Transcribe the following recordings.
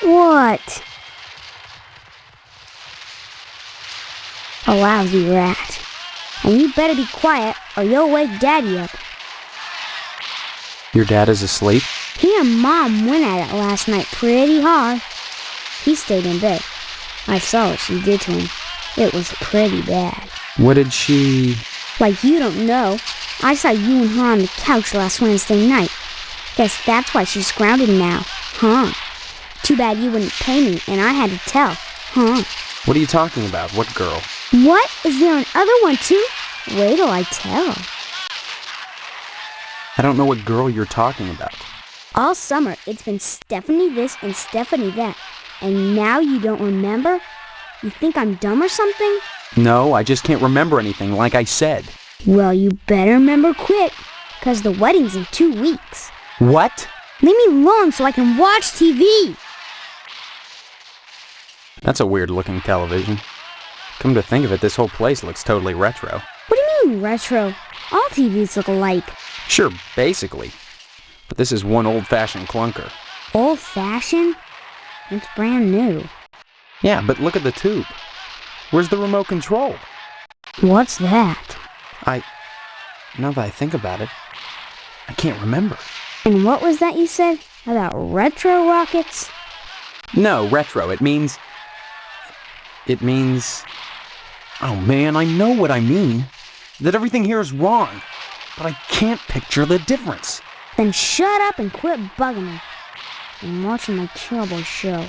What? A lousy rat. And you better be quiet or you'll wake Daddy up. Your dad is asleep? He and Mom went at it last night pretty hard. He stayed in bed. I saw what she did to him. It was pretty bad. What did she... Like you don't know. I saw you and her on the couch last Wednesday night. Guess that's why she's grounded now, huh? Too bad you wouldn't pay me and I had to tell, huh? What are you talking about? What girl? What? Is there another one too? Wait till I tell. I don't know what girl you're talking about. All summer, it's been Stephanie this and Stephanie that. And now you don't remember? You think I'm dumb or something? No, I just can't remember anything, like I said. Well, you better remember quick, 'cause the wedding's in 2 weeks. What? Leave me alone so I can watch TV! That's a weird-looking television. Come to think of it, this whole place looks totally retro. What do you mean, retro? All TVs look alike. Sure, basically. But this is one old-fashioned clunker. Old-fashioned? It's brand new. Yeah, but look at the tube. Where's the remote control? What's that? Now that I think about it, I can't remember. And what was that you said about retro rockets? No, retro, it means... Oh man, I know what I mean. That everything here is wrong. But I can't picture the difference. Then shut up and quit bugging me. I'm watching my Cowboy show.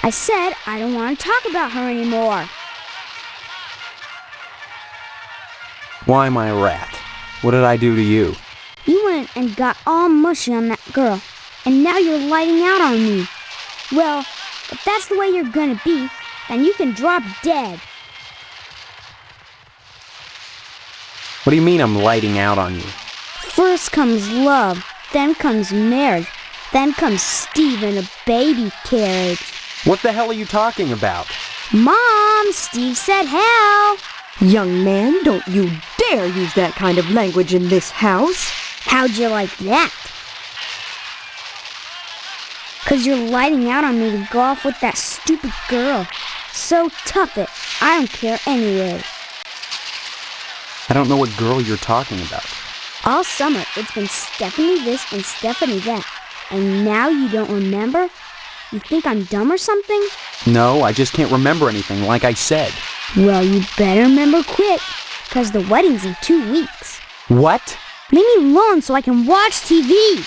I said I don't want to talk about her anymore. Why am I a rat? What did I do to you? You went and got all mushy on that girl, and now you're lighting out on me. Well, if that's the way you're gonna be, then you can drop dead. What do you mean I'm lighting out on you? First comes love, then comes marriage, then comes Steve in a baby carriage. What the hell are you talking about? Mom, Steve said hell. Young man, don't you dare use that kind of language in this house. How'd you like that? 'Cause you're lighting out on me to go off with that stupid girl. So tough it. I don't care anyway. I don't know what girl you're talking about. All summer, it's been Stephanie this and Stephanie that. And now you don't remember? You think I'm dumb or something? No, I just can't remember anything, like I said. Well, you better remember quick, 'cause the wedding's in 2 weeks. What? Leave me alone so I can watch TV.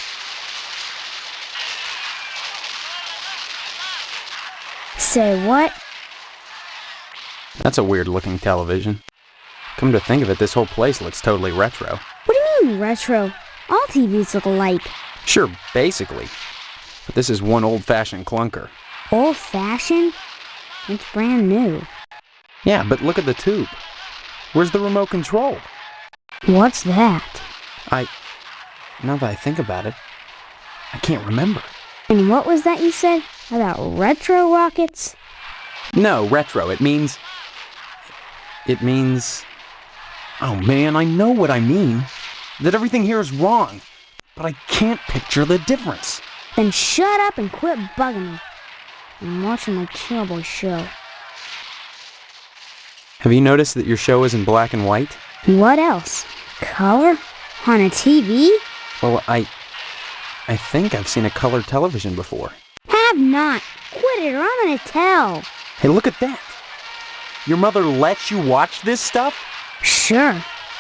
Say what? That's a weird-looking television. Come to think of it, this whole place looks totally retro. What do you mean, retro? All TVs look alike. Sure, basically. But this is one old-fashioned clunker. Old-fashioned? It's brand new. Yeah, but look at the tube. Where's the remote control? What's that? Now that I think about it, I can't remember. And what was that you said about retro rockets? No, retro, it means... Oh man, I know what I mean. That everything here is wrong. But I can't picture the difference. Then shut up and quit bugging me. I'm watching my Cowboy show. Have you noticed that your show is in black and white? What else? Color? On a TV? Well, I think I've seen a color television before. Have not. Quit it or I'm gonna tell. Hey, look at that. Your mother lets you watch this stuff? Sure.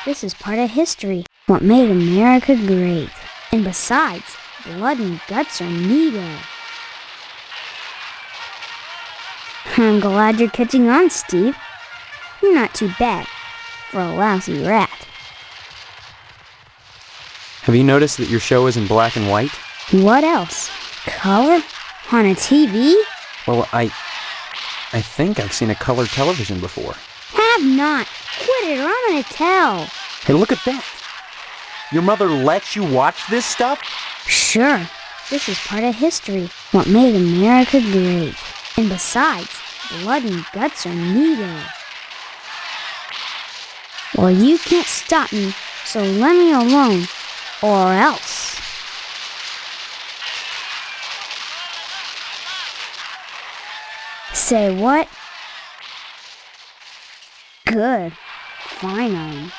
This is part of history. What made America great. And besides, blood and guts are needed. I'm glad you're catching on, Steve. You're not too bad for a lousy rat. Have you noticed that your show is in black and white? What else? Color? On a TV? Well, I think I've seen a colored television before. Have not. Quit it or I'm gonna tell. Hey, look at that. Your mother lets you watch this stuff? Sure. This is part of history. What made America great. And besides, blood and guts are needed. Well, you can't stop me, so let me alone. Or else. Say what? Good. Finally.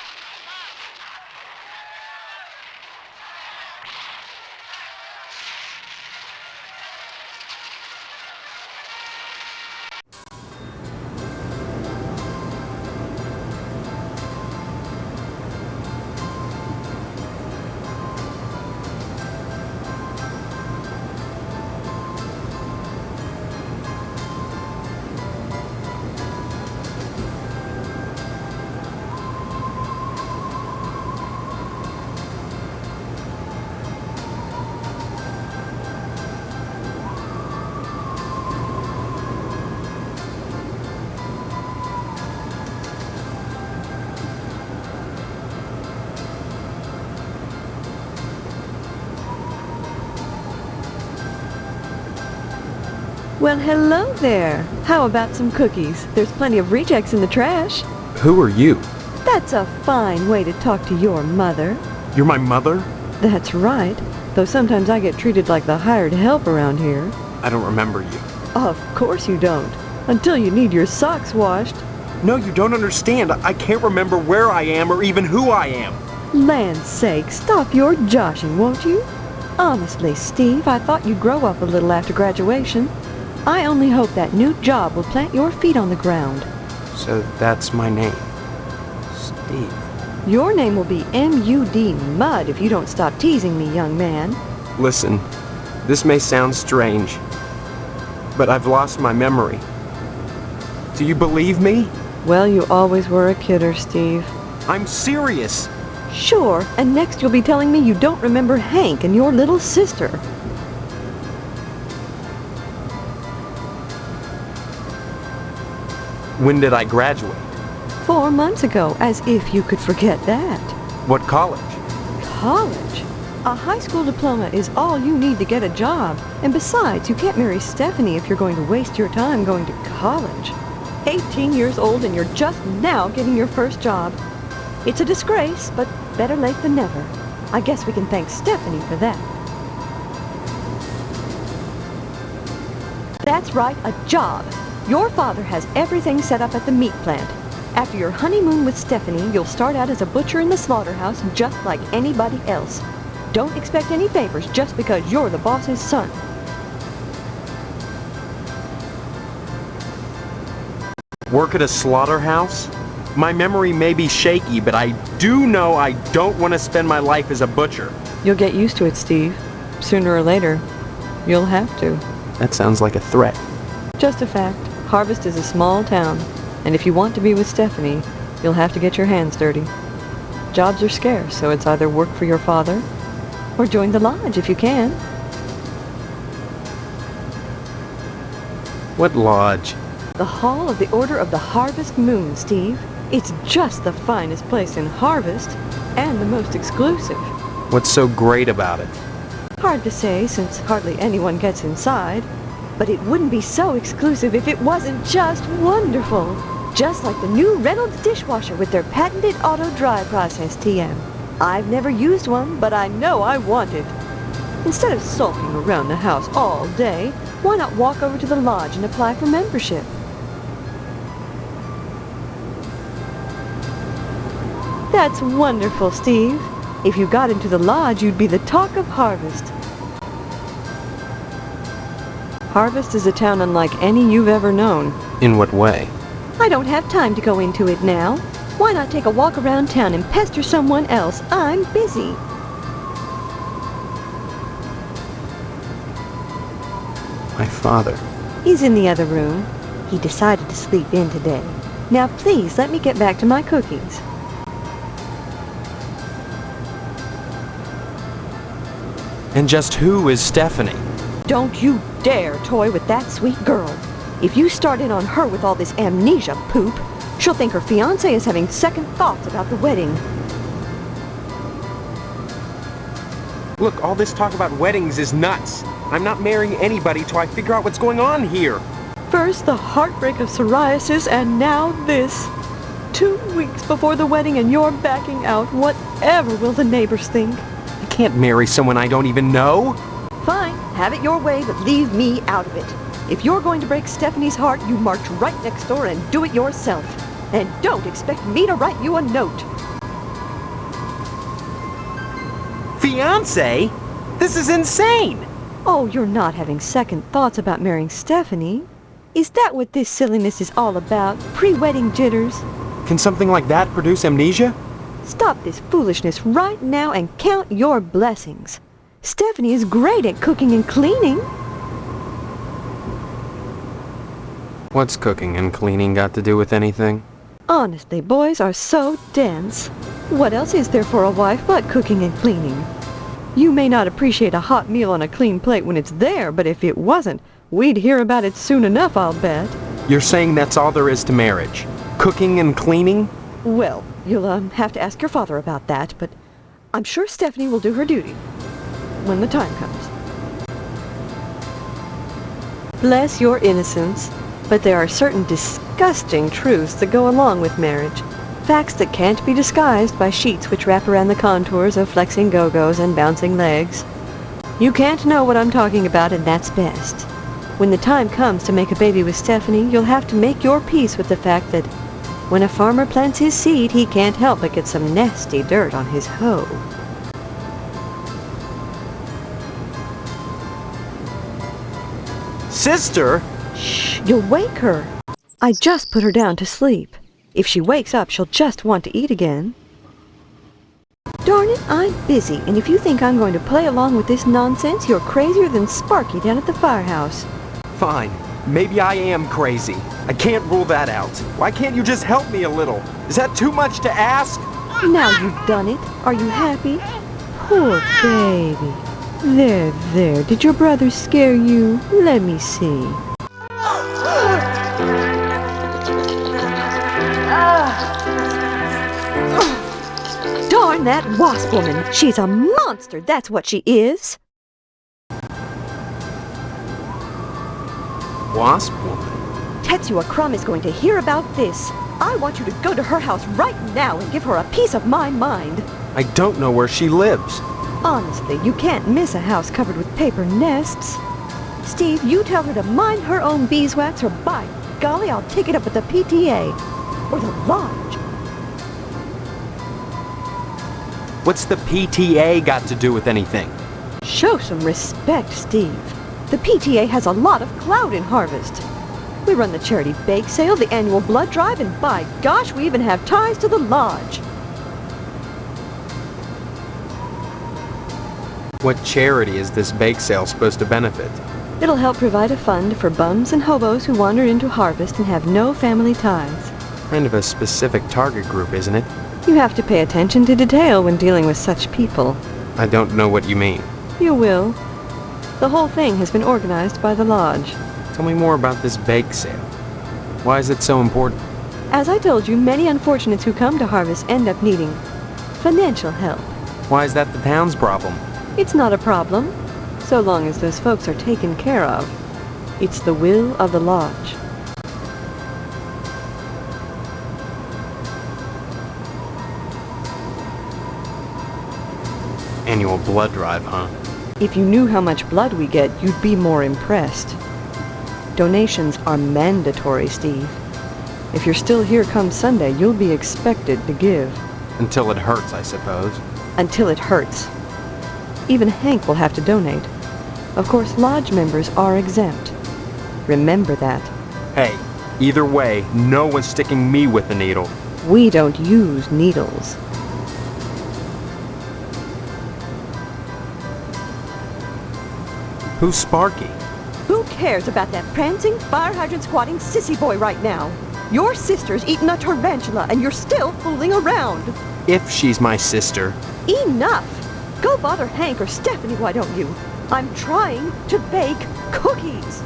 Well, hello there. How about some cookies? There's plenty of rejects in the trash. Who are you? That's a fine way to talk to your mother. You're my mother? That's right. Though sometimes I get treated like the hired help around here. I don't remember you. Of course you don't. Until you need your socks washed. No, you don't understand. I can't remember where I am or even who I am. Land's sake, stop your joshing, won't you? Honestly, Steve, I thought you'd grow up a little after graduation. I only hope that new job will plant your feet on the ground. So that's my name. Steve. Your name will be M.U.D. Mud if you don't stop teasing me, young man. Listen, this may sound strange, but I've lost my memory. Do you believe me? Well, you always were a kidder, Steve. I'm serious. Sure, and next you'll be telling me you don't remember Hank and your little sister. When did I graduate? 4 months ago, as if you could forget that. What college? College? A high school diploma is all you need to get a job. And besides, you can't marry Stephanie if you're going to waste your time going to college. 18 years old and you're just now getting your first job. It's a disgrace, but better late than never. I guess we can thank Stephanie for that. That's right, a job. Your father has everything set up at the meat plant. After your honeymoon with Stephanie, you'll start out as a butcher in the slaughterhouse just like anybody else. Don't expect any favors just because you're the boss's son. Work at a slaughterhouse? My memory may be shaky, but I do know I don't want to spend my life as a butcher. You'll get used to it, Steve. Sooner or later, you'll have to. That sounds like a threat. Just a fact. Harvest is a small town, and if you want to be with Stephanie, you'll have to get your hands dirty. Jobs are scarce, so it's either work for your father, or join the lodge if you can. What lodge? The Hall of the Order of the Harvest Moon, Steve. It's just the finest place in Harvest, and the most exclusive. What's so great about it? Hard to say, since hardly anyone gets inside. But it wouldn't be so exclusive if it wasn't just wonderful. Just like the new Reynolds dishwasher with their patented auto dry process, TM. I've never used one, but I know I want it. Instead of sulking around the house all day, why not walk over to the lodge and apply for membership? That's wonderful, Steve. If you got into the lodge, you'd be the talk of Harvest. Harvest is a town unlike any you've ever known. In what way? I don't have time to go into it now. Why not take a walk around town and pester someone else? I'm busy. My father. He's in the other room. He decided to sleep in today. Now please let me get back to my cookies. And just who is Stephanie? Don't you dare toy with that sweet girl. If you start in on her with all this amnesia poop, she'll think her fiancé is having second thoughts about the wedding. Look, all this talk about weddings is nuts. I'm not marrying anybody till I figure out what's going on here. First the heartbreak of psoriasis, and now this. 2 weeks before the wedding and you're backing out. Whatever will the neighbors think? I can't marry someone I don't even know. Fine, have it your way, but leave me out of it. If you're going to break Stephanie's heart, you march right next door and do it yourself. And don't expect me to write you a note. Fiancé? This is insane! Oh, you're not having second thoughts about marrying Stephanie? Is that what this silliness is all about? Pre-wedding jitters? Can something like that produce amnesia? Stop this foolishness right now and count your blessings. Stephanie is great at cooking and cleaning. What's cooking and cleaning got to do with anything? Honestly, boys are so dense. What else is there for a wife but cooking and cleaning? You may not appreciate a hot meal on a clean plate when it's there, but if it wasn't, we'd hear about it soon enough, I'll bet. You're saying that's all there is to marriage? Cooking and cleaning? Well, you'll have to ask your father about that, but I'm sure Stephanie will do her duty when the time comes. Bless your innocence, but there are certain disgusting truths that go along with marriage. Facts that can't be disguised by sheets which wrap around the contours of flexing go-go's and bouncing legs. You can't know what I'm talking about, and that's best. When the time comes to make a baby with Stephanie, you'll have to make your peace with the fact that when a farmer plants his seed, he can't help but get some nasty dirt on his hoe. Sister? Shh, you'll wake her. I just put her down to sleep. If she wakes up, she'll just want to eat again. Darn it, I'm busy, and if you think I'm going to play along with this nonsense, you're crazier than Sparky down at the firehouse. Fine. Maybe I am crazy. I can't rule that out. Why can't you just help me a little? Is that too much to ask? Now you've done it. Are you happy? Poor baby. There. Did your brother scare you? Let me see. Darn that wasp woman. She's a monster, that's what she is. Wasp woman? Tetsuya Crumb is going to hear about this. I want you to go to her house right now and give her a piece of my mind. I don't know where she lives. Honestly, you can't miss a house covered with paper nests. Steve, you tell her to mind her own beeswax, or by golly, I'll take it up with the PTA. Or the lodge. What's the PTA got to do with anything? Show some respect, Steve. The PTA has a lot of clout in Harvest. We run the charity bake sale, the annual blood drive, and by gosh, we even have ties to the lodge. What charity is this bake sale supposed to benefit? It'll help provide a fund for bums and hobos who wander into Harvest and have no family ties. Kind of a specific target group, isn't it? You have to pay attention to detail when dealing with such people. I don't know what you mean. You will. The whole thing has been organized by the lodge. Tell me more about this bake sale. Why is it so important? As I told you, many unfortunates who come to Harvest end up needing financial help. Why is that the town's problem? It's not a problem, so long as those folks are taken care of. It's the will of the lodge. Annual blood drive, huh? If you knew how much blood we get, you'd be more impressed. Donations are mandatory, Steve. If you're still here come Sunday, you'll be expected to give. Until it hurts, I suppose. Until it hurts. Even Hank will have to donate. Of course, lodge members are exempt. Remember that. Hey, either way, no one's sticking me with a needle. We don't use needles. Who's Sparky? Who cares about that prancing, fire hydrant squatting sissy boy right now? Your sister's eating a tarantula and you're still fooling around. If she's my sister. Enough! Go bother Hank or Stephanie, why don't you? I'm trying to bake cookies.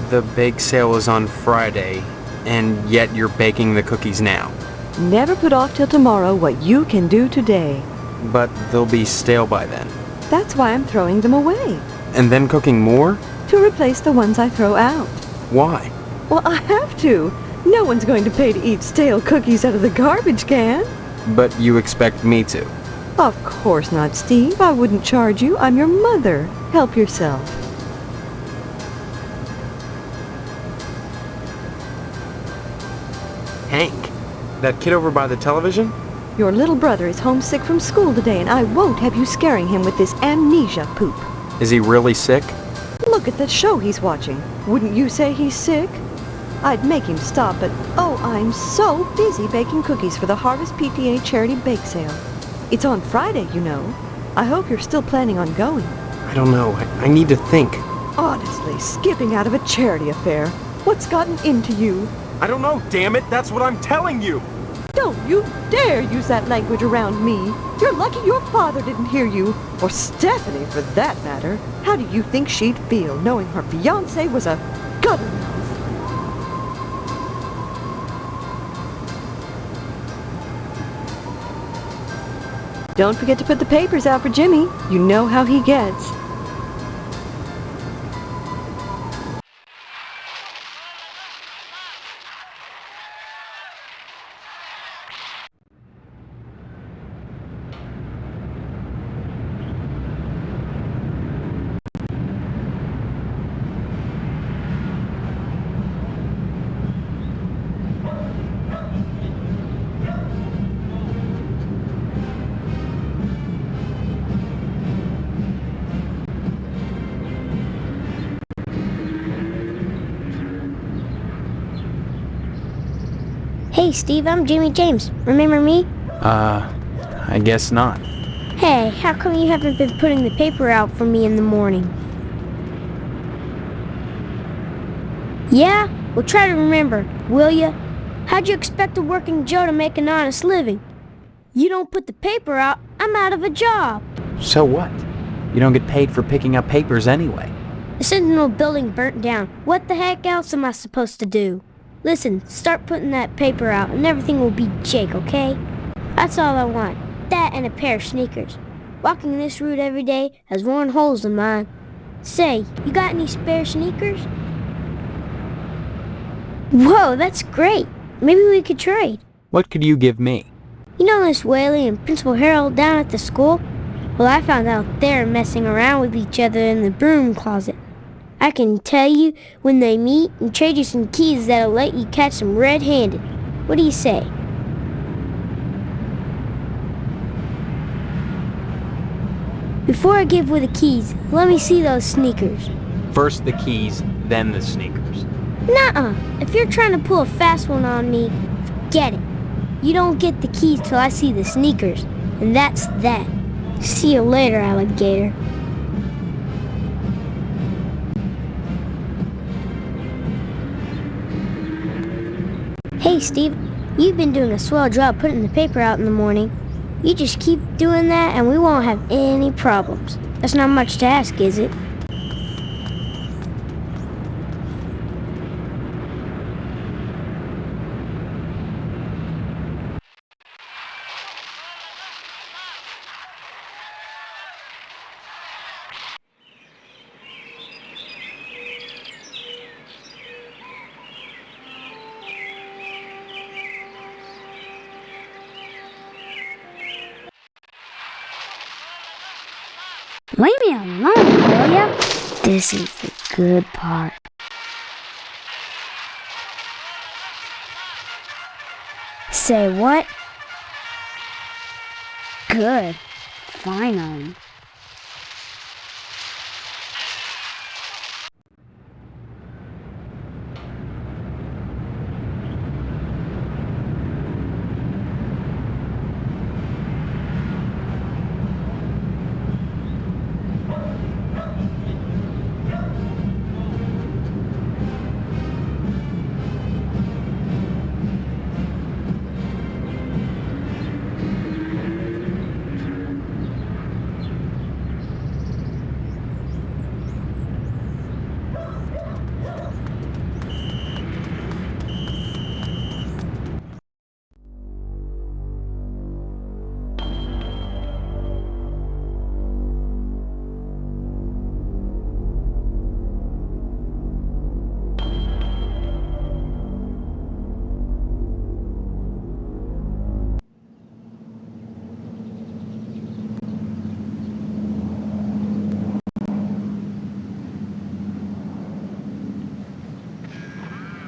The bake sale is on Friday, and yet you're baking the cookies now. Never put off till tomorrow what you can do today. But they'll be stale by then. That's why I'm throwing them away. And then cooking more? To replace the ones I throw out. Why? Well, I have to. No one's going to pay to eat stale cookies out of the garbage can. But you expect me to. Of course not, Steve. I wouldn't charge you. I'm your mother. Help yourself. Hank, that kid over by the television? Your little brother is homesick from school today, and I won't have you scaring him with this amnesia poop. Is he really sick? Look at the show he's watching. Wouldn't you say he's sick? I'd make him stop, but oh, I'm so busy baking cookies for the Harvest PTA charity bake sale. It's on Friday, you know. I hope you're still planning on going. I don't know. I need to think. Honestly, skipping out of a charity affair. What's gotten into you? I don't know, damn it. That's what I'm telling you. Don't you dare use that language around me. You're lucky your father didn't hear you. Or Stephanie, for that matter. How do you think she'd feel knowing her fiancé was a gutter mouth? Don't forget to put the papers out for Jimmy. You know how he gets. Hey, Steve, I'm Jimmy James. Remember me? I guess not. Hey, how come you haven't been putting the paper out for me in the morning? Yeah? Well, try to remember, will ya? How'd you expect a working Joe to make an honest living? You don't put the paper out, I'm out of a job. So what? You don't get paid for picking up papers anyway. The Sentinel building burnt down. What the heck else am I supposed to do? Listen, start putting that paper out and everything will be Jake, okay? That's all I want. That and a pair of sneakers. Walking this route every day has worn holes in mine. Say, you got any spare sneakers? Whoa, that's great. Maybe we could trade. What could you give me? You know Miss Whaley and Principal Harold down at the school? Well, I found out they're messing around with each other in the broom closet. I can tell you when they meet and trade you some keys that'll let you catch them red-handed. What do you say? Before I give away the keys, let me see those sneakers. First the keys, then the sneakers. Nuh-uh. If you're trying to pull a fast one on me, forget it. You don't get the keys till I see the sneakers, and that's that. See you later, alligator. Hey, Steve, you've been doing a swell job putting the paper out in the morning. You just keep doing that and we won't have any problems. That's not much to ask, is it? Leave me alone, will ya? This is the good part. Say what? Good. Finally.